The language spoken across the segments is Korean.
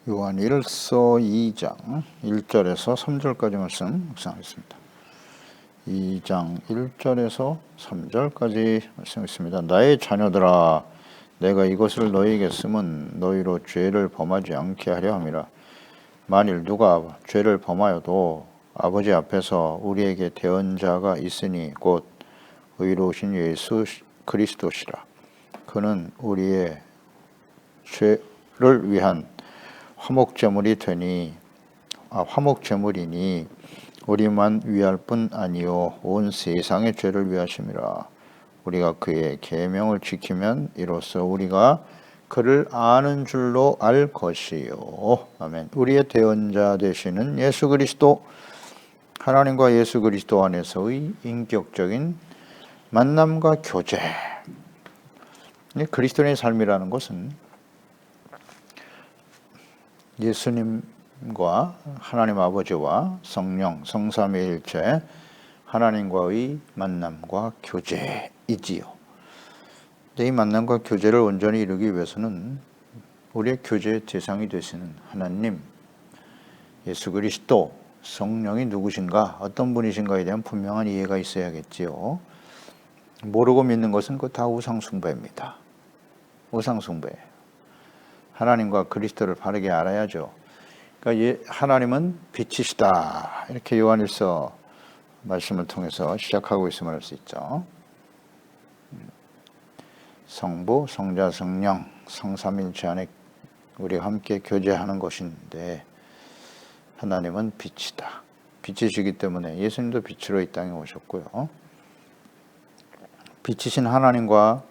요한일서 2장 1절에서 3절까지 말씀 묵상하겠습니다. 2장 1절에서 3절까지 말씀하겠습니다. 나의 자녀들아, 내가 이것을 너희에게 쓰면 너희로 죄를 범하지 않게 하려 함이라. 만일 누가 죄를 범하여도 아버지 앞에서 우리에게 대언자가 있으니 곧 의로우신 예수 그리스도시라. 그는 우리의 죄를 위한 화목제물이니 우리만 위할 뿐 아니요 온 세상의 죄를 위하심이라. 우리가 그의 계명을 지키면 이로써 우리가 그를 아는 줄로 알 것이요. 아멘. 우리의 대언자 되시는 예수 그리스도, 하나님과 예수 그리스도 안에서의 인격적인 만남과 교제. 그리스도인의 삶이라는 것은 예수님과 하나님 아버지와 성령, 성삼위일체 하나님과의 만남과 교제이지요. 이 만남과 교제를 온전히 이루기 위해서는 우리의 교제의 대상이 되시는 하나님, 예수 그리스도, 성령이 누구신가, 어떤 분이신가에 대한 분명한 이해가 있어야겠지요. 모르고 믿는 것은 그거 다 우상숭배입니다. 우상숭배예요. 하나님과 그리스도를 바르게 알아야죠. 그러니까 하나님은 빛이시다. 이렇게 요한일서 말씀을 통해서 시작하고 있음을 알 수 있죠. 성부, 성자, 성령, 성삼일체 안에 우리가 함께 교제하는 것인데 하나님은 빛이다. 빛이시기 때문에 예수님도 빛으로 이 땅에 오셨고요. 빛이신 하나님과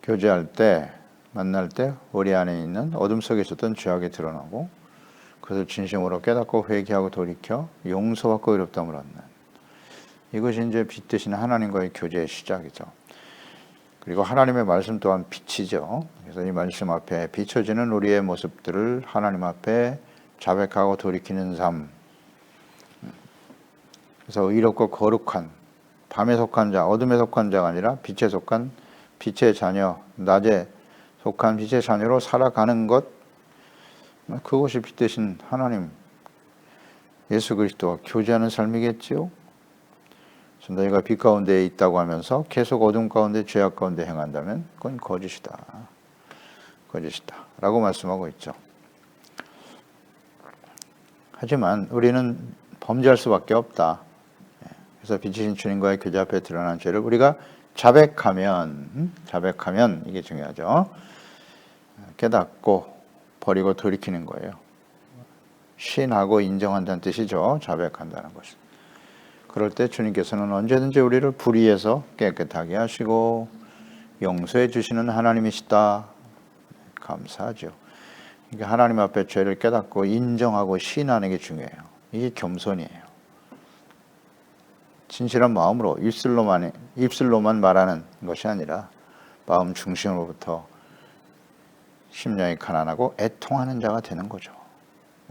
교제할 때, 만날 때 우리 안에 있는 어둠 속에 있었던 죄악이 드러나고 그것을 진심으로 깨닫고 회개하고 돌이켜 용서받고 의롭다함을 얻는, 이것이 이제 빛 되신 하나님과의 교제의 시작이죠. 그리고 하나님의 말씀 또한 빛이죠. 그래서 이 말씀 앞에 비춰지는 우리의 모습들을 하나님 앞에 자백하고 돌이키는 삶. 그래서 의롭고 거룩한, 밤에 속한 자, 어둠에 속한 자가 아니라 빛에 속한 빛의 자녀, 낮에 속한 빛의 자녀로 살아가는 것, 그것이 빛 되신 하나님, 예수 그리스도와 교제하는 삶이겠지요. 그래서 너희가 빛 가운데 있다고 하면서 계속 어둠 가운데 죄악 가운데 행한다면 그건 거짓이다. 거짓이다. 라고 말씀하고 있죠. 하지만 우리는 범죄할 수밖에 없다. 그래서 빛이신 주님과의 교제 앞에 드러난 죄를 우리가 자백하면 이게 중요하죠. 깨닫고 버리고 돌이키는 거예요. 신하고 인정한다는 뜻이죠. 자백한다는 것이. 그럴 때 주님께서는 언제든지 우리를 불의해서 깨끗하게 하시고 용서해 주시는 하나님이시다. 감사하죠. 그러니까 하나님 앞에 죄를 깨닫고 인정하고 시인하는 게 중요해요. 이게 겸손이에요. 진실한 마음으로 입술로만 말하는 것이 아니라 마음 중심으로부터 심령이 가난하고 애통하는 자가 되는 거죠.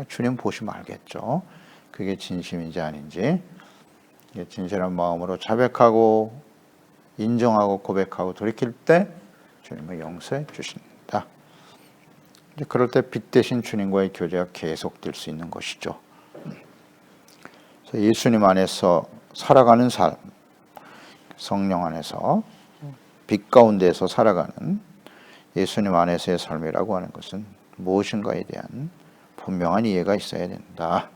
주님 보시면 알겠죠. 그게 진심인지 아닌지. 진실한 마음으로 자백하고 인정하고 고백하고 돌이킬 때 주님은 용서해 주신다. 그럴 때 빛 대신 주님과의 교제가 계속될 수 있는 것이죠. 그래서 예수님 안에서 살아가는 삶, 성령 안에서 빛 가운데에서 살아가는 예수님 안에서의 삶이라고 하는 것은 무엇인가에 대한 분명한 이해가 있어야 된다.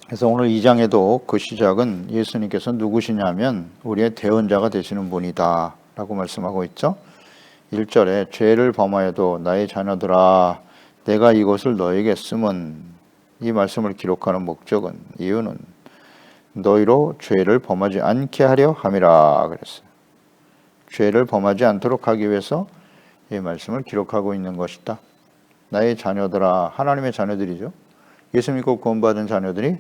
그래서 오늘 2장에도 그 시작은 예수님께서 누구시냐면 우리의 대언자가 되시는 분이다 라고 말씀하고 있죠. 1절에 죄를 범하여도 나의 자녀들아 내가 이것을 너에게 쓰면, 이 말씀을 기록하는 목적은, 이유는 너희로 죄를 범하지 않게 하려 함이라 그랬어요. 죄를 범하지 않도록 하기 위해서 이 말씀을 기록하고 있는 것이다. 나의 자녀들아, 하나님의 자녀들이죠. 예수 믿고 구원받은 자녀들이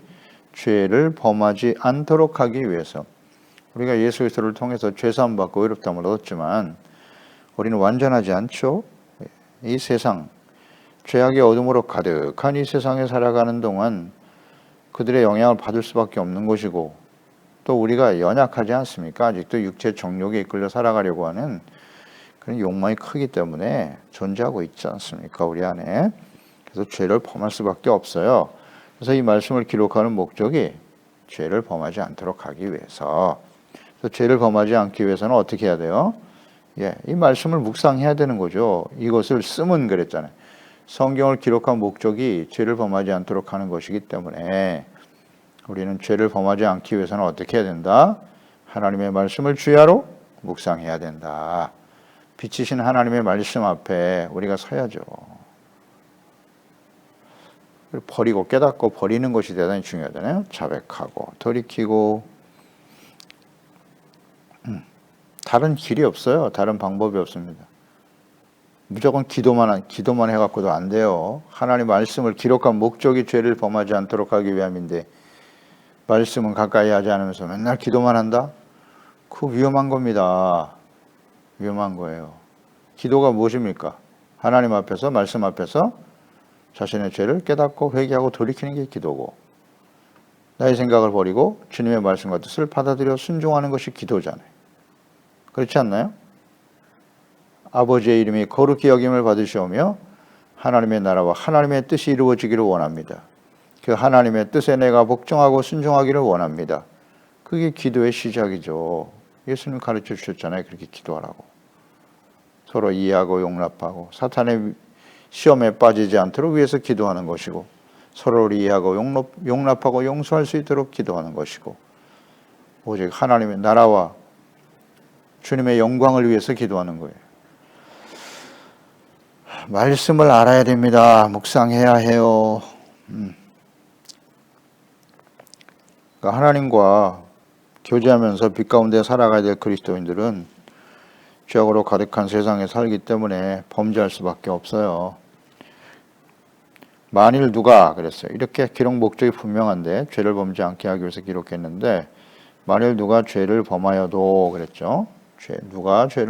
죄를 범하지 않도록 하기 위해서, 우리가 예수 그리스도를 통해서 죄사함 받고 의롭다함을 얻었지만 우리는 완전하지 않죠. 이 세상, 죄악의 어둠으로 가득한 이 세상에 살아가는 동안 그들의 영향을 받을 수밖에 없는 것이고, 또 우리가 연약하지 않습니까? 아직도 육체 정욕에 이끌려 살아가려고 하는 그런 욕망이 크기 때문에 존재하고 있지 않습니까? 우리 안에. 그래서 죄를 범할 수밖에 없어요. 그래서 이 말씀을 기록하는 목적이 죄를 범하지 않도록 하기 위해서. 그래서 죄를 범하지 않기 위해서는 어떻게 해야 돼요? 예, 이 말씀을 묵상해야 되는 거죠. 이것을 쓰면 그랬잖아요. 성경을 기록한 목적이 죄를 범하지 않도록 하는 것이기 때문에 우리는 죄를 범하지 않기 위해서는 어떻게 해야 된다? 하나님의 말씀을 주야로 묵상해야 된다. 빛이신 하나님의 말씀 앞에 우리가 서야죠. 버리고 깨닫고 버리는 것이 대단히 중요하잖아요. 자백하고 돌이키고 다른 길이 없어요. 다른 방법이 없습니다. 무조건 기도만 해갖고도 안 돼요. 하나님 말씀을 기록한 목적이 죄를 범하지 않도록 하기 위함인데 말씀은 가까이 하지 않으면서 맨날 기도만 한다? 그거 위험한 겁니다. 위험한 거예요. 기도가 무엇입니까? 하나님 앞에서 말씀 앞에서 자신의 죄를 깨닫고 회개하고 돌이키는 게 기도고 나의 생각을 버리고 주님의 말씀과 뜻을 받아들여 순종하는 것이 기도잖아요. 그렇지 않나요? 아버지의 이름이 거룩히 여김을 받으시오며 하나님의 나라와 하나님의 뜻이 이루어지기를 원합니다. 그 하나님의 뜻에 내가 복종하고 순종하기를 원합니다. 그게 기도의 시작이죠. 예수님 가르쳐 주셨잖아요. 그렇게 기도하라고. 서로 이해하고 용납하고 사탄의 시험에 빠지지 않도록 위해서 기도하는 것이고 서로를 이해하고 용납하고 용서할 수 있도록 기도하는 것이고 오직 하나님의 나라와 주님의 영광을 위해서 기도하는 거예요. 말씀을 알아야 됩니다. 묵상해야 해요. 그러니까 하나님과 교제하면서 빛 가운데 살아가야 될 그리스도인들은 죄악으로 가득한 세상에 살기 때문에 범죄할 수밖에 없어요. 만일 누가 그랬어요. 이렇게 기록 목적이 분명한데 죄를 범지 않게 하기 위해서 기록했는데 만일 누가 죄를 범하여도 그랬죠.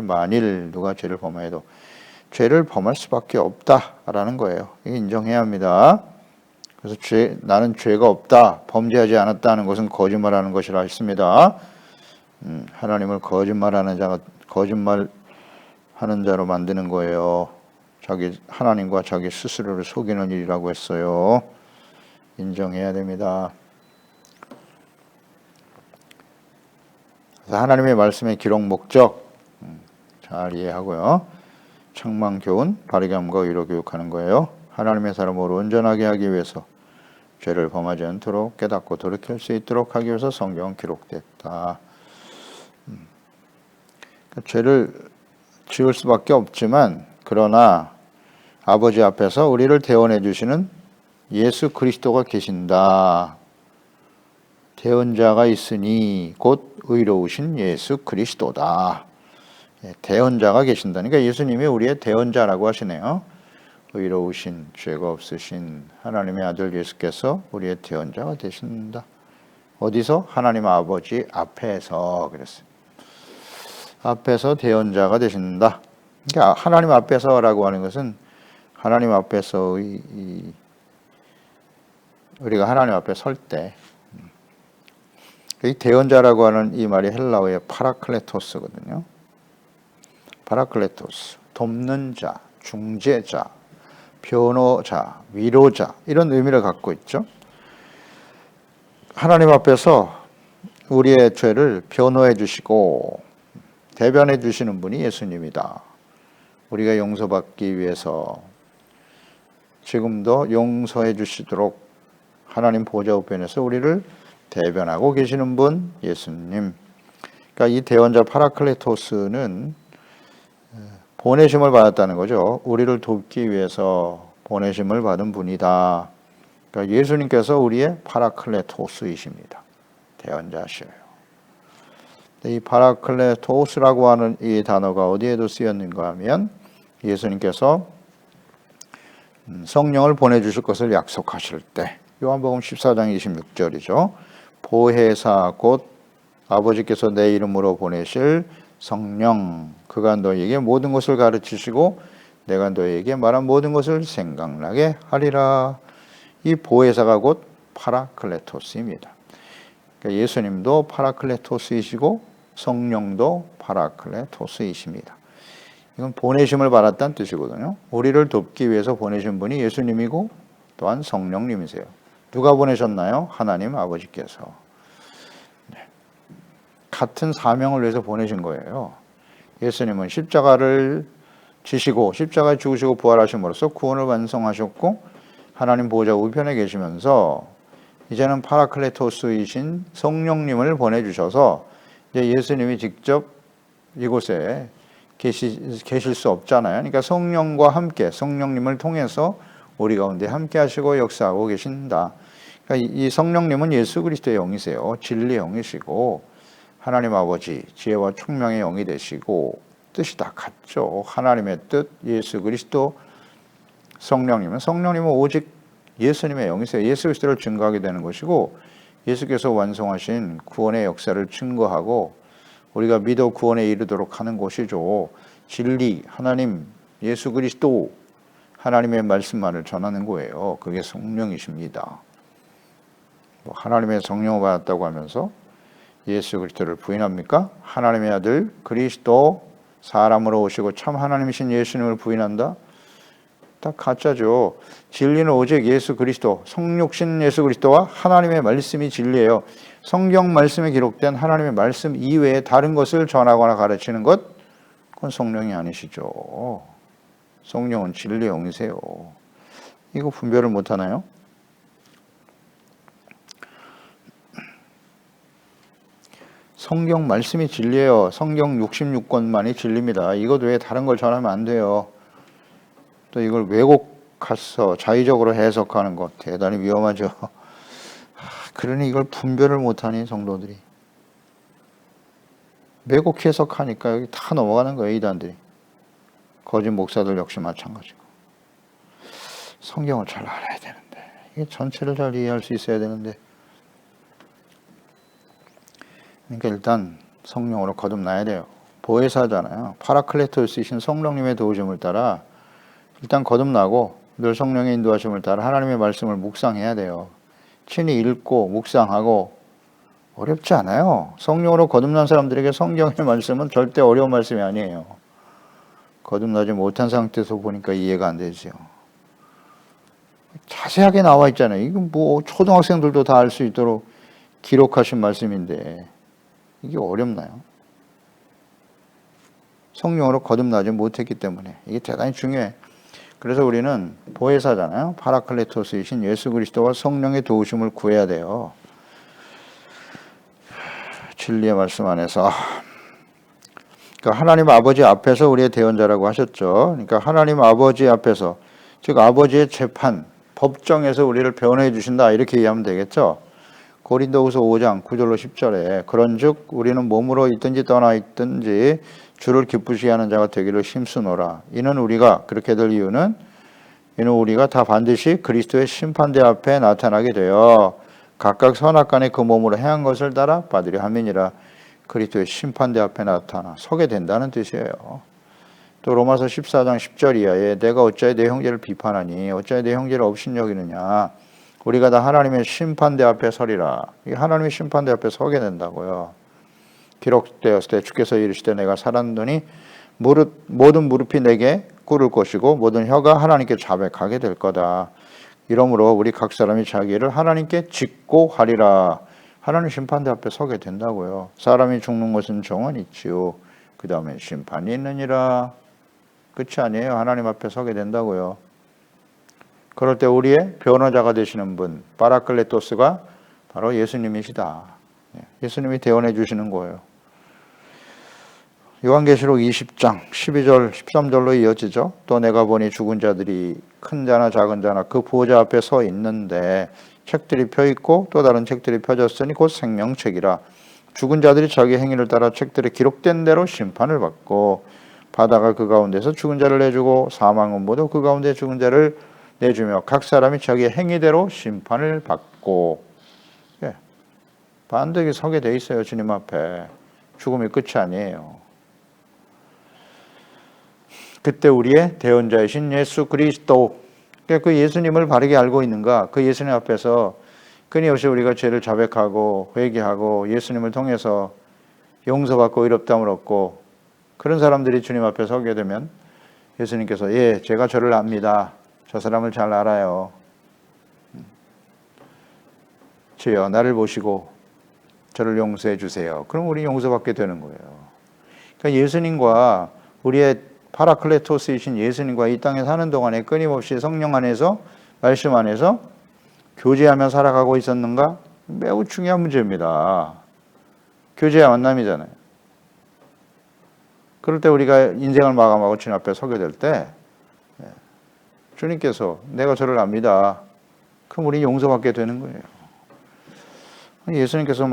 만일 누가 죄를 범하여도 죄를 범할 수밖에 없다라는 거예요. 이게 인정해야 합니다. 그래서 나는 죄가 없다, 범죄하지 않았다는 것은 거짓말하는 것이라 했습니다. 하나님을 거짓말하는 자로 만드는 거예요. 하나님과 자기 스스로를 속이는 일이라고 했어요. 인정해야 됩니다. 그래서 하나님의 말씀의 기록 목적 잘 이해하고요. 책망, 교훈, 바르게 함과 의로 교육하는 거예요. 하나님의 사람으로 온전하게 하기 위해서 죄를 범하지 않도록 깨닫고 돌이킬 수 있도록 하기 위해서 성경은 기록됐다. 죄를 지을 수밖에 없지만 그러나 아버지 앞에서 우리를 대원해 주시는 예수 그리스도가 계신다. 대언자가 있으니 곧 의로우신 예수 그리스도다. 대언자가 계신다니까 예수님이 우리의 대언자라고 하시네요. 의로우신 죄가 없으신 하나님의 아들 예수께서 우리의 대언자가 되신다. 어디서? 하나님 아버지 앞에서 그랬어요. 앞에서 대언자가 되신다. 그러니까 하나님 앞에서라고 하는 것은 하나님 앞에서 우리가 하나님 앞에 설 때 이 대언자라고 하는 이 말이 헬라어의 파라클레토스거든요. 파라클레토스, 돕는 자, 중재자, 변호자, 위로자 이런 의미를 갖고 있죠. 하나님 앞에서 우리의 죄를 변호해 주시고 대변해 주시는 분이 예수님이다. 우리가 용서받기 위해서 지금도 용서해 주시도록 하나님 보좌 우편에서 우리를 대변하고 계시는 분 예수님. 그러니까 이 대언자 파라클레토스는 보내심을 받았다는 거죠. 우리를 돕기 위해서 보내심을 받은 분이다. 그러니까 예수님께서 우리의 파라클레토스이십니다. 대언자시에요. 이 파라클레토스라고 하는 이 단어가 어디에도 쓰였는가 하면 예수님께서 성령을 보내주실 것을 약속하실 때 요한복음 14장 26절이죠. 보혜사 곧 아버지께서 내 이름으로 보내실 성령 그가 너희에게 모든 것을 가르치시고 내가 너희에게 말한 모든 것을 생각나게 하리라. 이 보혜사가 곧 파라클레토스입니다. 그러니까 예수님도 파라클레토스이시고 성령도 파라클레토스이십니다. 이건 보내심을 받았다는 뜻이거든요. 우리를 돕기 위해서 보내신 분이 예수님이고 또한 성령님이세요. 누가 보내셨나요? 하나님 아버지께서. 같은 사명을 위해서 보내신 거예요. 예수님은 십자가를 지시고 십자가에 죽으시고 부활하심으로써 구원을 완성하셨고 하나님 보호자 우편에 계시면서 이제는 파라클레토스이신 성령님을 보내주셔서 이제 예수님이 직접 이곳에 계실 수 없잖아요. 그러니까 성령과 함께 성령님을 통해서 우리 가운데 함께 하시고 역사하고 계신다. 그러니까 이 성령님은 예수 그리스도의 영이세요. 진리의 영이시고 하나님 아버지 지혜와 총명의 영이 되시고 뜻이 다 같죠. 하나님의 뜻 예수 그리스도 성령님은 오직 예수님의 영이세요. 예수 그리스도를 증거하게 되는 것이고 예수께서 완성하신 구원의 역사를 증거하고 우리가 믿어 구원에 이르도록 하는 것이죠. 진리 하나님 예수 그리스도 하나님의 말씀만을 전하는 거예요. 그게 성령이십니다. 하나님의 성령을 받았다고 하면서 예수 그리스도를 부인합니까? 하나님의 아들 그리스도 사람으로 오시고 참 하나님이신 예수님을 부인한다? 다 가짜죠. 진리는 오직 예수 그리스도, 성육신 예수 그리스도와 하나님의 말씀이 진리예요. 성경 말씀에 기록된 하나님의 말씀 이외에 다른 것을 전하거나 가르치는 것, 그건 성령이 아니시죠. 성령은 진리의 영이세요. 이거 분별을 못하나요? 성경 말씀이 진리예요. 성경 66권만이 진리입니다. 이것 외에 다른 걸 전하면 안 돼요. 또 이걸 왜곡해서 자의적으로 해석하는 것 대단히 위험하죠. 그러니 이걸 분별을 못하니 성도들이 왜곡 해석하니까 여기 다 넘어가는 거예요. 이단들이. 거짓 목사들 역시 마찬가지고. 성경을 잘 알아야 되는데 이게 전체를 잘 이해할 수 있어야 되는데 그러니까 일단 성령으로 거듭나야 돼요. 보혜사잖아요. 파라클레토스이신 성령님의 도우심을 따라 일단 거듭나고 늘 성령의 인도하심을 따라 하나님의 말씀을 묵상해야 돼요. 친히 읽고 묵상하고 어렵지 않아요. 성령으로 거듭난 사람들에게 성경의 말씀은 절대 어려운 말씀이 아니에요. 거듭나지 못한 상태에서 보니까 이해가 안 되죠. 자세하게 나와 있잖아요. 이건 뭐 초등학생들도 다 알 수 있도록 기록하신 말씀인데 이게 어렵나요? 성령으로 거듭나지 못했기 때문에 이게 대단히 중요해. 그래서 우리는 보혜사잖아요. 파라클레토스이신 예수 그리스도와 성령의 도우심을 구해야 돼요. 진리의 말씀 안에서. 그러니까 하나님 아버지 앞에서 우리의 대언자라고 하셨죠. 그러니까 하나님 아버지 앞에서, 즉 아버지의 재판, 법정에서 우리를 변호해 주신다 이렇게 이해하면 되겠죠. 고린도후서 5장 9절로 10절에 그런즉 우리는 몸으로 있든지 떠나 있든지 주를 기쁘시게 하는 자가 되기를 힘쓰노라. 이는 우리가 그렇게 될 이유는 이는 우리가 다 반드시 그리스도의 심판대 앞에 나타나게 되어 각각 선악간에 그 몸으로 행한 것을 따라 받으려 함이니라. 그리스도의 심판대 앞에 나타나 서게 된다는 뜻이에요. 또 로마서 14장 10절 이하에 내가 어찌하여 내 형제를 비판하니 어찌하여 내 형제를 업신여기느냐. 우리가 다 하나님의 심판대 앞에 서리라. 이 하나님의 심판대 앞에 서게 된다고요. 기록되었을 때 주께서 이르시되 내가 살았노니 모든 무릎이 내게 꿇을 것이고 모든 혀가 하나님께 자백하게 될 거다. 이러므로 우리 각 사람이 자기를 하나님께 짓고 하리라. 하나님 심판대 앞에 서게 된다고요. 사람이 죽는 것은 정은 있지요. 그 다음에 심판이 있느니라. 끝이 아니에요. 하나님 앞에 서게 된다고요. 그럴 때 우리의 변호자가 되시는 분 파라클레토스가 바로 예수님이시다. 예수님이 대언해 주시는 거예요. 요한계시록 20장 12절 13절로 이어지죠. 또 내가 보니 죽은 자들이 큰 자나 작은 자나 그 보호자 앞에 서 있는데 책들이 펴 있고 또 다른 책들이 펴졌으니 곧 생명책이라. 죽은 자들이 자기 행위를 따라 책들에 기록된 대로 심판을 받고 바다가 그 가운데서 죽은 자를 내주고 사망은 모두 그 가운데 죽은 자를 내주며 각 사람이 자기 행위대로 심판을 받고. 반드시 서게 돼 있어요. 주님 앞에. 죽음이 끝이 아니에요. 그때 우리의 대언자이신 예수 그리스도, 그 예수님을 바르게 알고 있는가? 그 예수님 앞에서 끊임없이 우리가 죄를 자백하고 회개하고 예수님을 통해서 용서받고 의롭다함을 얻고 그런 사람들이 주님 앞에 서게 되면 예수님께서 예, 제가 저를 압니다. 저 사람을 잘 알아요. 주여 나를 보시고 저를 용서해 주세요. 그럼 우리 용서받게 되는 거예요. 그러니까 예수님과 우리의 파라클레토스이신 예수님과 이 땅에 사는 동안에 끊임없이 성령 안에서 말씀 안에서 교제하며 살아가고 있었는가? 매우 중요한 문제입니다. 교제와 만남이잖아요. 그럴 때 우리가 인생을 마감하고 주님 앞에 서게 될 때 주님께서 내가 저를 압니다. 그럼 우리 용서받게 되는 거예요. 예수님께서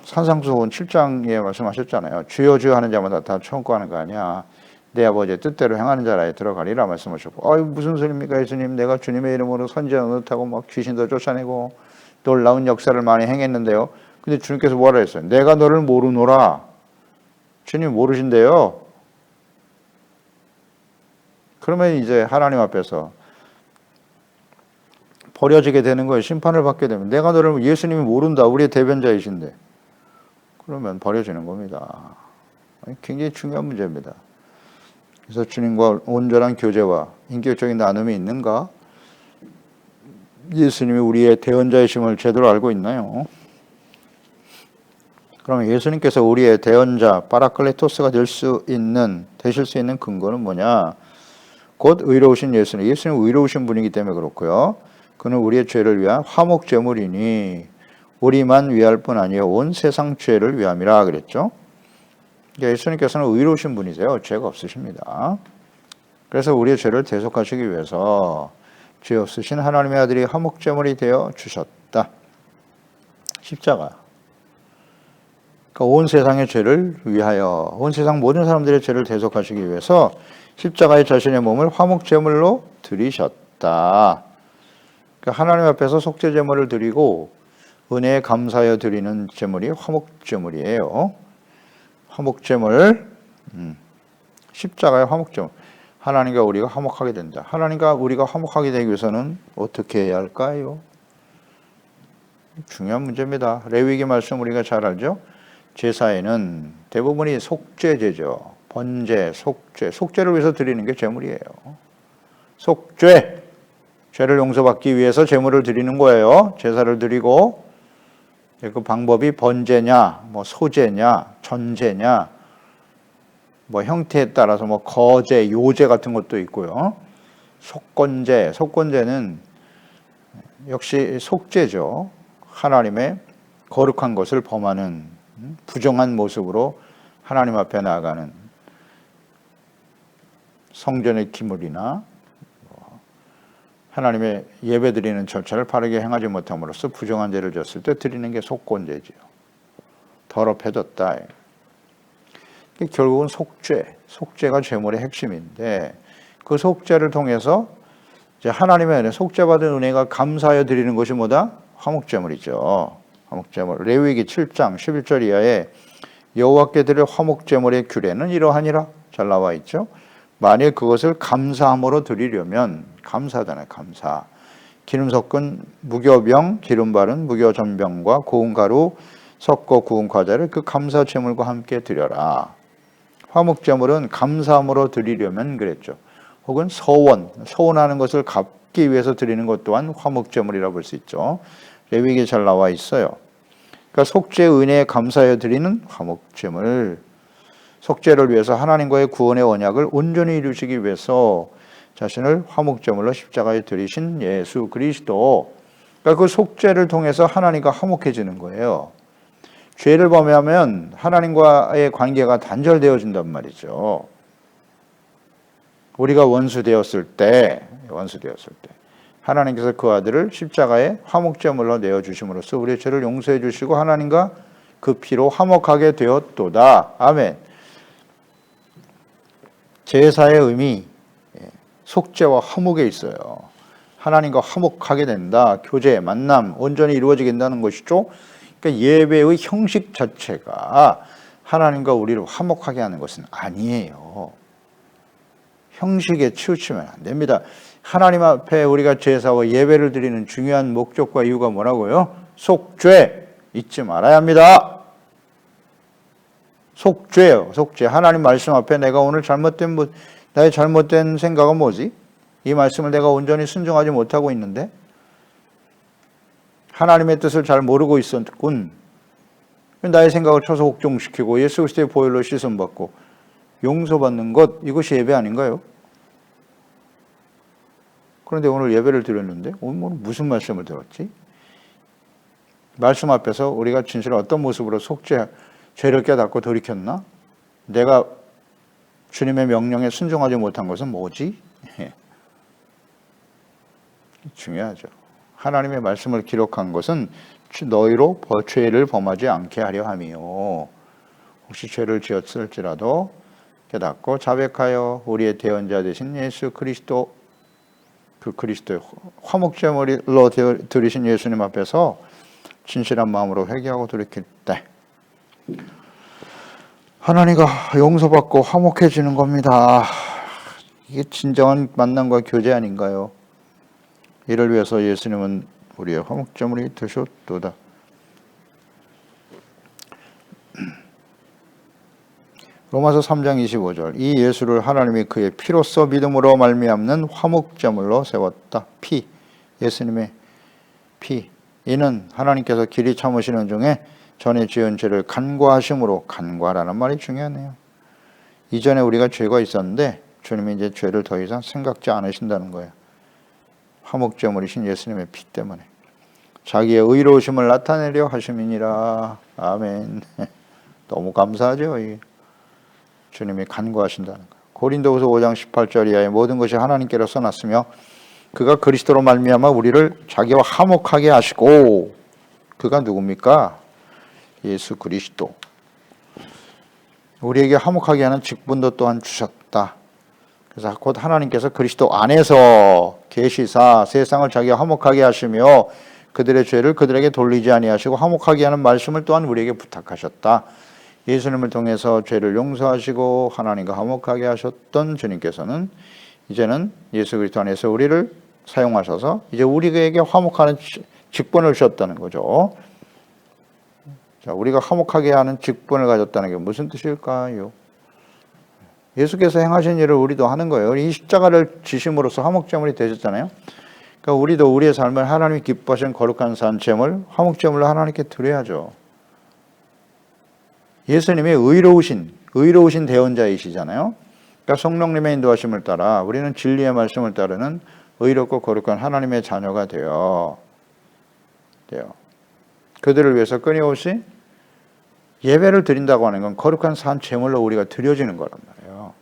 산상수훈 7장에 말씀하셨잖아요. 주여 주여 하는 자마다 다 천국하는 거 아니야. 내 아버지의 뜻대로 행하는 자라에 들어가리라 말씀하셨고, 무슨 소리입니까 예수님? 내가 주님의 이름으로 선지자 노릇하고 막 귀신도 쫓아내고 놀라운 역사를 많이 행했는데요. 근데 주님께서 뭐라 했어요? 내가 너를 모르노라. 주님 모르신대요. 그러면 이제 하나님 앞에서 버려지게 되는 거예요. 심판을 받게 되면. 내가 너를 예수님이 모른다. 우리의 대변자이신데. 그러면 버려지는 겁니다. 굉장히 중요한 문제입니다. 그래서 주님과 온전한 교제와 인격적인 나눔이 있는가? 예수님이 우리의 대언자이심을 제대로 알고 있나요? 그러면 예수님께서 우리의 대언자, 파라클레토스가 되실 수 있는 근거는 뭐냐? 곧 의로우신 예수님. 예수님은 의로우신 분이기 때문에 그렇고요. 그는 우리의 죄를 위한 화목제물이니 우리만 위할 뿐 아니요 온 세상 죄를 위함이라 그랬죠. 예수님께서는 의로우신 분이세요. 죄가 없으십니다. 그래서 우리의 죄를 대속하시기 위해서 죄 없으신 하나님의 아들이 화목제물이 되어 주셨다. 십자가. 그러니까 온 세상의 죄를 위하여 온 세상 모든 사람들의 죄를 대속하시기 위해서 십자가에 자신의 몸을 화목제물로 드리셨다. 그러니까 하나님 앞에서 속죄제물을 드리고 은혜에 감사하여 드리는 제물이 화목제물이에요. 화목제물, 십자가의 화목제물. 하나님과 우리가 화목하게 된다. 하나님과 우리가 화목하게 되기 위해서는 어떻게 해야 할까요? 중요한 문제입니다. 레위기 말씀 우리가 잘 알죠? 제사에는 대부분이 속죄제죠. 번제, 속죄. 속죄를 위해서 드리는 게 제물이에요. 속죄. 죄를 용서받기 위해서 제물을 드리는 거예요. 제사를 드리고 그 방법이 번제냐, 소제냐, 전제냐, 형태에 따라서 거제, 요제 같은 것도 있고요. 속건제, 속건제는 역시 속죄죠. 하나님의 거룩한 것을 범하는 부정한 모습으로 하나님 앞에 나아가는 성전의 기물이나 하나님의 예배드리는 절차를 바르게 행하지 못함으로써 부정한 죄를 졌을 때 드리는 게 속건제지요. 더럽혀졌다. 결국은 속죄가 제물의 핵심인데 그 속죄를 통해서 이제 하나님의 은혜, 속죄받은 은혜가 감사하여 드리는 것이 뭐다? 화목제물이죠. 화목제물. 레위기 7장 11절 이하에 여호와께 드릴 화목제물의 규례는 이러하니라 잘 나와 있죠. 만일 그것을 감사함으로 드리려면 감사잖아요. 감사. 기름 섞은 무교병, 기름 바른 무교전병과 고운 가루 섞어 구운 과자를 그 감사 제물과 함께 드려라. 화목제물은 감사함으로 드리려면 그랬죠. 혹은 서원하는 것을 갚기 위해서 드리는 것 또한 화목제물이라고 볼 수 있죠. 레위기에 잘 나와 있어요. 그러니까 속죄 은혜에 감사하여 드리는 화목제물. 속죄를 위해서 하나님과의 구원의 언약을 온전히 이루시기 위해서 자신을 화목제물로 십자가에 들이신 예수 그리스도. 그러니까 그 속죄를 통해서 하나님과 화목해지는 거예요. 죄를 범하면 하나님과의 관계가 단절되어진단 말이죠. 우리가 원수 되었을 때 하나님께서 그 아들을 십자가에 화목제물로 내어주심으로써 우리의 죄를 용서해 주시고 하나님과 그 피로 화목하게 되었도다. 아멘. 제사의 의미, 속죄와 화목에 있어요. 하나님과 화목하게 된다. 교제, 만남, 온전히 이루어지게 된다는 것이죠. 그러니까 예배의 형식 자체가 하나님과 우리를 화목하게 하는 것은 아니에요. 형식에 치우치면 안 됩니다. 하나님 앞에 우리가 제사와 예배를 드리는 중요한 목적과 이유가 뭐라고요? 속죄 잊지 말아야 합니다. 속죄예요. 속죄. 하나님 말씀 앞에 내가 오늘 나의 잘못된 생각은 뭐지? 이 말씀을 내가 온전히 순종하지 못하고 있는데 하나님의 뜻을 잘 모르고 있었군. 나의 생각을 쳐서 혹종시키고 예수 그리스도의 보혈로 씻음받고 용서받는 것, 이것이 예배 아닌가요? 그런데 오늘 예배를 드렸는데 오늘 무슨 말씀을 들었지? 말씀 앞에서 우리가 진실로 어떤 모습으로 죄를 깨닫고 돌이켰나? 내가 주님의 명령에 순종하지 못한 것은 뭐지? 중요하죠. 하나님의 말씀을 기록한 것은 너희로 죄를 범하지 않게 하려 함이요. 혹시 죄를 지었을지라도 깨닫고 자백하여 우리의 대언자 되신 예수 그리스도, 그 그리스도의 화목제물로 드리신 예수님 앞에서 진실한 마음으로 회개하고 돌이킬 때 하나님과 용서받고 화목해지는 겁니다. 이게 진정한 만남과 교제 아닌가요? 이를 위해서 예수님은 우리의 화목제물이 되셨도다. 로마서 3장 25절. 이 예수를 하나님이 그의 피로써 믿음으로 말미암는 화목제물로 세웠다. 피, 예수님의 피. 이는 하나님께서 길이 참으시는 중에 전에 지은 죄를 간과하심으로, 간과라는 말이 중요하네요. 이전에 우리가 죄가 있었는데 주님이 이제 죄를 더 이상 생각지 않으신다는 거예요. 화목제물이신 예수님의 피 때문에 자기의 의로우심을 나타내려 하심이니라. 아멘. 너무 감사하죠. 주님이 간구하신다는 거예요. 고린도후서 5장 18절 이하의 모든 것이 하나님께로 써놨으며 그가 그리스도로 말미암아 우리를 자기와 화목하게 하시고, 그가 누굽니까? 예수 그리스도. 우리에게 화목하게 하는 직분도 또한 주셨다. 그래서 곧 하나님께서 그리스도 안에서 계시사 세상을 자기와 화목하게 하시며 그들의 죄를 그들에게 돌리지 아니하시고 화목하게 하는 말씀을 또한 우리에게 부탁하셨다. 예수님을 통해서 죄를 용서하시고 하나님과 화목하게 하셨던 주님께서는 이제는 예수 그리스도 안에서 우리를 사용하셔서 이제 우리에게 화목하는 직분을 주셨다는 거죠. 자, 우리가 화목하게 하는 직분을 가졌다는 게 무슨 뜻일까요? 예수께서 행하신 일을 우리도 하는 거예요. 이 십자가를 지심으로써 화목제물이 되셨잖아요. 그러니까 우리도 우리의 삶을 하나님이 기뻐하시는 거룩한 산제물, 화목제물로 하나님께 드려야죠. 예수님이 의로우신 대언자이시잖아요. 그러니까 성령님의 인도하심을 따라 우리는 진리의 말씀을 따르는 의롭고 거룩한 하나님의 자녀가 돼요. 그들을 위해서 끊임없이 예배를 드린다고 하는 건 거룩한 산 제물로 우리가 드려지는 거란 말이에요.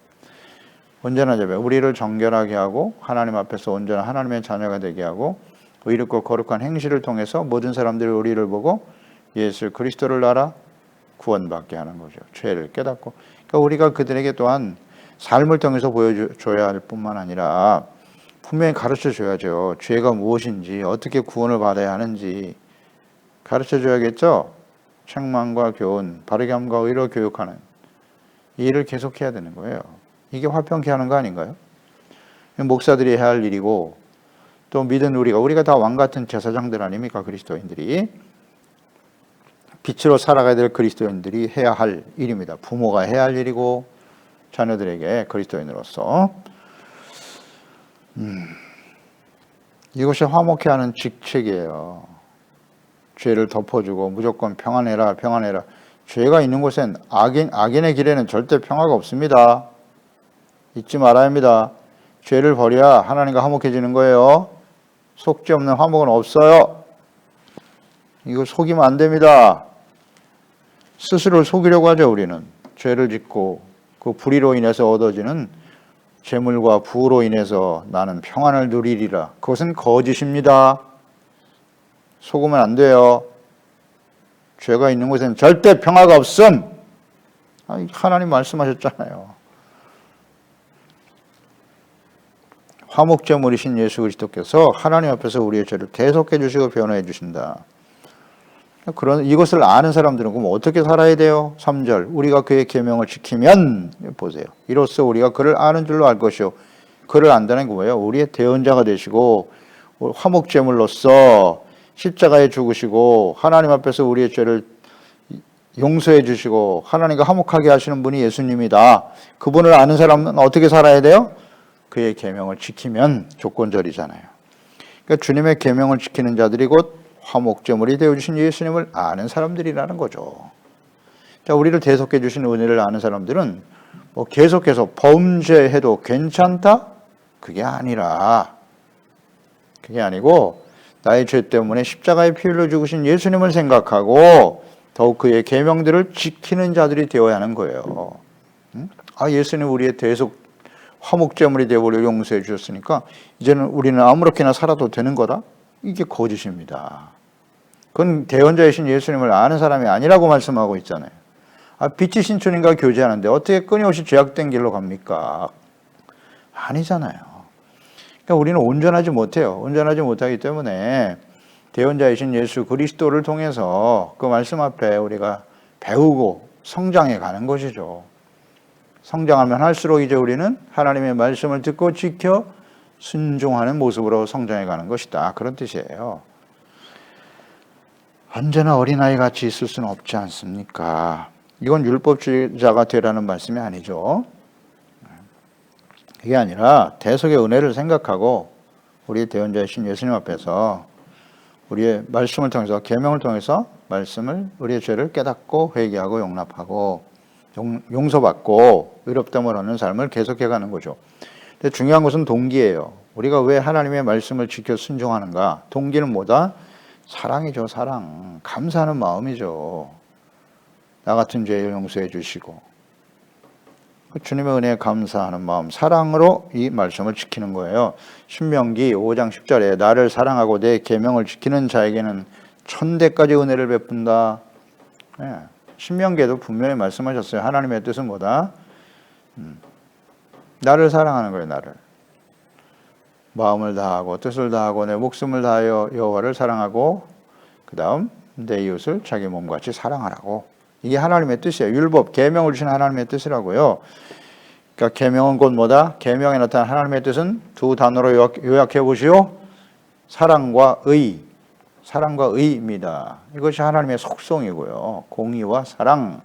온전한 예배, 우리를 정결하게 하고 하나님 앞에서 온전한 하나님의 자녀가 되게 하고 의롭고 거룩한 행실을 통해서 모든 사람들이 우리를 보고 예수 그리스도를 알아 구원받게 하는 거죠. 죄를 깨닫고. 그러니까 우리가 그들에게 또한 삶을 통해서 보여줘야 할 뿐만 아니라 분명히 가르쳐줘야죠. 죄가 무엇인지, 어떻게 구원을 받아야 하는지 가르쳐줘야겠죠. 책망과 교훈, 바르게 함과 의로 교육하는 이 일을 계속해야 되는 거예요. 이게 화평케 하는 거 아닌가요? 목사들이 해야 할 일이고 또 믿은 우리가 다 왕같은 제사장들 아닙니까? 그리스도인들이 빛으로 살아가야 될 그리스도인들이 해야 할 일입니다. 부모가 해야 할 일이고 자녀들에게 그리스도인으로서 이것이 화목케 하는 직책이에요. 죄를 덮어주고 무조건 평안해라. 죄가 있는 곳엔 악인의 길에는 절대 평화가 없습니다. 잊지 말아야 합니다. 죄를 버려야 하나님과 화목해지는 거예요. 속죄 없는 화목은 없어요. 이거 속이면 안 됩니다. 스스로를 속이려고 하죠. 우리는 죄를 짓고 그 불의로 인해서 얻어지는 재물과 부로 인해서 나는 평안을 누리리라. 그것은 거짓입니다. 속으면 안 돼요. 죄가 있는 곳에는 절대 평화가 없음. 하나님 말씀하셨잖아요. 화목제물이신 예수 그리스도께서 하나님 앞에서 우리의 죄를 대속해 주시고 변호해 주신다. 이것을 아는 사람들은 그럼 어떻게 살아야 돼요? 3절 우리가 그의 계명을 지키면 보세요. 이로써 우리가 그를 아는 줄로 알 것이요. 그를 안다는 게 뭐예요? 우리의 대언자가 되시고 화목제물로서 십자가에 죽으시고 하나님 앞에서 우리의 죄를 용서해 주시고 하나님과 화목하게 하시는 분이 예수님이다. 그분을 아는 사람은 어떻게 살아야 돼요? 그의 계명을 지키면 조건절이잖아요. 그러니까 주님의 계명을 지키는 자들이 곧 화목제물이 되어주신 예수님을 아는 사람들이라는 거죠. 자, 우리를 대속해 주신 은혜를 아는 사람들은 뭐 계속해서 범죄해도 괜찮다? 그게 아니고 나의 죄 때문에 십자가에 피 흘려 죽으신 예수님을 생각하고 더욱 그의 계명들을 지키는 자들이 되어야 하는 거예요. 예수님 우리의 대속 화목제물이 되어버려 용서해 주셨으니까 이제는 우리는 아무렇게나 살아도 되는 거다? 이게 거짓입니다. 그건 대언자이신 예수님을 아는 사람이 아니라고 말씀하고 있잖아요. 빛이 신촌인가 교제하는데 어떻게 끊임없이 죄악된 길로 갑니까? 아니잖아요. 그러니까 우리는 온전하지 못해요. 온전하지 못하기 때문에 대언자이신 예수 그리스도를 통해서 그 말씀 앞에 우리가 배우고 성장해 가는 것이죠. 성장하면 할수록 이제 우리는 하나님의 말씀을 듣고 지켜 순종하는 모습으로 성장해 가는 것이다. 그런 뜻이에요. 언제나 어린아이 같이 있을 수는 없지 않습니까? 이건 율법주의자가 되라는 말씀이 아니죠. 그게 아니라 대속의 은혜를 생각하고 우리 대언자이신 예수님 앞에서 우리의 말씀을 통해서 계명을 통해서 우리의 죄를 깨닫고 회개하고 용납하고 용서받고 의롭다함을 얻는 삶을 계속해가는 거죠. 근데 중요한 것은 동기예요. 우리가 왜 하나님의 말씀을 지켜 순종하는가? 동기는 뭐다? 사랑이죠. 사랑. 감사하는 마음이죠. 나 같은 죄를 용서해 주시고 주님의 은혜에 감사하는 마음, 사랑으로 이 말씀을 지키는 거예요. 신명기 5장 10절에 나를 사랑하고 내 계명을 지키는 자에게는 1000대까지 은혜를 베푼다. 신명기에도 분명히 말씀하셨어요. 하나님의 뜻은 뭐다? 나를 사랑하는 거예요. 나를. 마음을 다하고 뜻을 다하고 내 목숨을 다하여 여호와를 사랑하고 그 다음 내 이웃을 자기 몸같이 사랑하라고. 이게 하나님의 뜻이에요. 율법, 계명을 주신 하나님의 뜻이라고요. 그러니까 계명은 곧 뭐다? 계명에 나타난 하나님의 뜻은 두 단어로 요약해 보시오. 사랑과 의. 사랑과 의입니다. 이것이 하나님의 속성이고요. 공의와 사랑.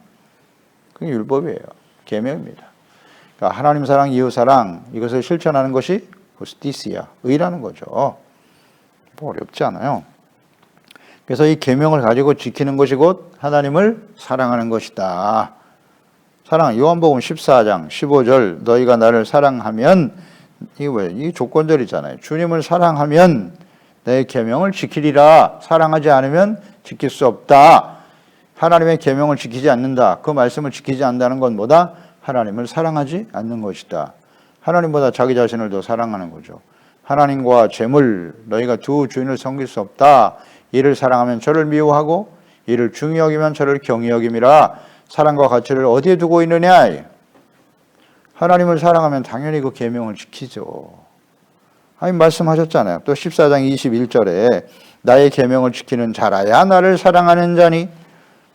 그게 율법이에요. 계명입니다. 그러니까 하나님 사랑, 이웃 사랑 이것을 실천하는 것이 후스티시아, 의라는 거죠. 뭐 어렵지 않아요. 그래서 이 계명을 가지고 지키는 것이 곧 하나님을 사랑하는 것이다. 사랑, 요한복음 14장 15절 너희가 나를 사랑하면 이게 뭐예요? 이게 조건절이잖아요. 주님을 사랑하면 내 계명을 지키리라. 사랑하지 않으면 지킬 수 없다. 하나님의 계명을 지키지 않는다. 그 말씀을 지키지 않는다는 건 뭐다? 하나님을 사랑하지 않는 것이다. 하나님보다 자기 자신을 더 사랑하는 거죠. 하나님과 재물, 너희가 두 주인을 섬길 수 없다. 이를 사랑하면 저를 미워하고 이를 중히 여기면 저를 경히 여김이라. 사랑과 가치를 어디에 두고 있느냐? 하나님을 사랑하면 당연히 그 계명을 지키죠. 말씀하셨잖아요. 또 14장 21절에 나의 계명을 지키는 자라야 나를 사랑하는 자니.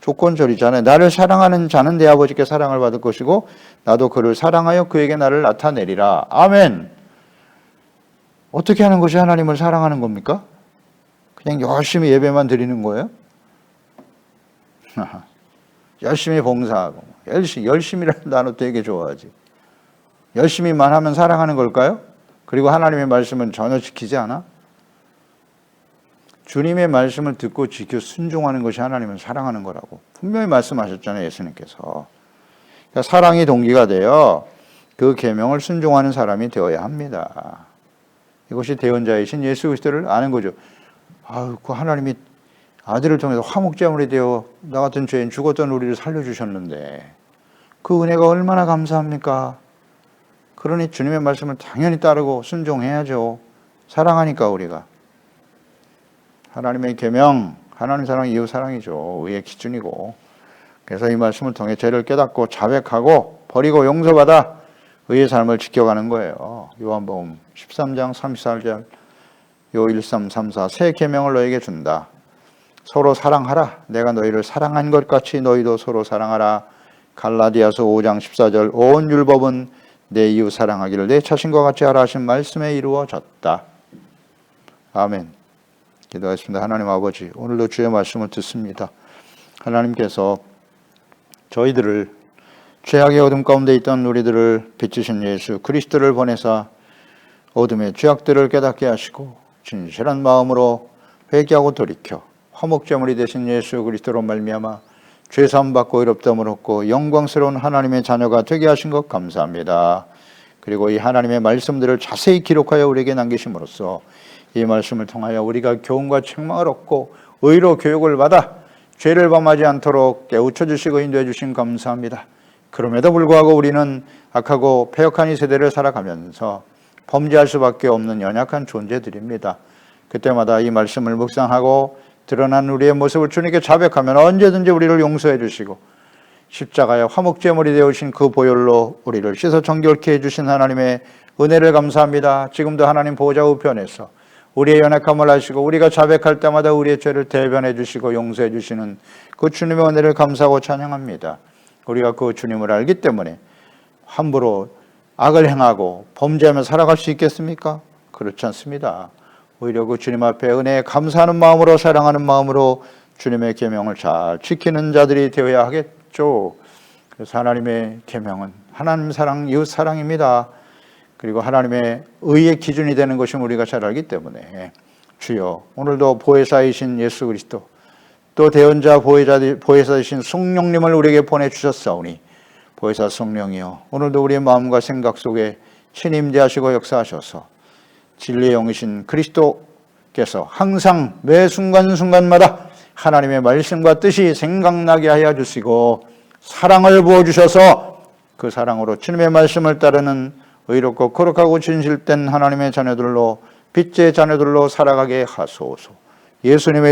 조건절이잖아요. 나를 사랑하는 자는 내 아버지께 사랑을 받을 것이고 나도 그를 사랑하여 그에게 나를 나타내리라. 아멘. 어떻게 하는 것이 하나님을 사랑하는 겁니까? 그냥 열심히 예배만 드리는 거예요? 열심히 봉사하고 열심히라는 단어 되게 좋아하지. 열심히만 하면 사랑하는 걸까요? 그리고 하나님의 말씀은 전혀 지키지 않아? 주님의 말씀을 듣고 지켜 순종하는 것이 하나님을 사랑하는 거라고 분명히 말씀하셨잖아요. 예수님께서. 그러니까 사랑이 동기가 되어 그 계명을 순종하는 사람이 되어야 합니다. 이것이 대언자이신 예수 그리스도를 아는 거죠. 그 하나님이 아들을 통해서 화목제물이 되어 나 같은 죄인 죽었던 우리를 살려주셨는데 그 은혜가 얼마나 감사합니까? 그러니 주님의 말씀을 당연히 따르고 순종해야죠. 사랑하니까 우리가. 하나님의 계명, 하나님 사랑, 이웃 사랑이죠. 의의 기준이고. 그래서 이 말씀을 통해 죄를 깨닫고 자백하고 버리고 용서받아 의의 삶을 지켜가는 거예요. 요한복음 13장 34절 요 1, 3, 3, 4 새 계명을 너에게 준다. 서로 사랑하라. 내가 너희를 사랑한 것 같이 너희도 서로 사랑하라. 갈라디아서 5장 14절 온 율법은 내 이웃 사랑하기를 내 자신과 같이 하라 하신 말씀에 이루어졌다. 아멘. 기도하겠습니다. 하나님 아버지, 오늘도 주의 말씀을 듣습니다. 하나님께서 저희들을 죄악의 어둠 가운데 있던 우리들을 비추신 예수 그리스도를 보내사 어둠의 죄악들을 깨닫게 하시고 진실한 마음으로 회개하고 돌이켜 화목제물이 되신 예수 그리스도로 말미암아 죄사함 받고 의롭다함을 얻고 영광스러운 하나님의 자녀가 되게 하신 것 감사합니다. 그리고 이 하나님의 말씀들을 자세히 기록하여 우리에게 남기심으로써 이 말씀을 통하여 우리가 교훈과 책망을 얻고 의로 교육을 받아 죄를 범하지 않도록 깨우쳐 주시고 인도해 주신 감사합니다. 그럼에도 불구하고 우리는 악하고 패역한 이 세대를 살아가면서 범죄할 수밖에 없는 연약한 존재들입니다. 그때마다 이 말씀을 묵상하고 드러난 우리의 모습을 주님께 자백하면 언제든지 우리를 용서해 주시고 십자가의 화목제물이 되어주신 그 보혈로 우리를 씻어 정결케 해주신 하나님의 은혜를 감사합니다. 지금도 하나님 보호자 우편에서 우리의 연약함을 아시고 우리가 자백할 때마다 우리의 죄를 대변해 주시고 용서해 주시는 그 주님의 은혜를 감사하고 찬양합니다. 우리가 그 주님을 알기 때문에 함부로 악을 행하고 범죄하며 살아갈 수 있겠습니까? 그렇지 않습니다. 오히려 그 주님 앞에 은혜에 감사하는 마음으로 사랑하는 마음으로 주님의 계명을 잘 지키는 자들이 되어야 하겠죠. 그래서 하나님의 계명은 하나님 사랑, 이웃 사랑입니다. 그리고 하나님의 의의 기준이 되는 것이 우리가 잘 알기 때문에 주여 오늘도 보혜사이신 예수 그리스도 또 대언자 보혜사이신 성령님을 우리에게 보내주셨사오니 보혜사 성령이여 오늘도 우리의 마음과 생각 속에 친임대하시고 역사하셔서 진리의 영이신 그리스도께서 항상 매 순간순간마다 하나님의 말씀과 뜻이 생각나게 하여 주시고 사랑을 부어주셔서 그 사랑으로 주님의 말씀을 따르는 의롭고 거룩하고 진실된 하나님의 자녀들로 빛의 자녀들로 살아가게 하소서. 예수님의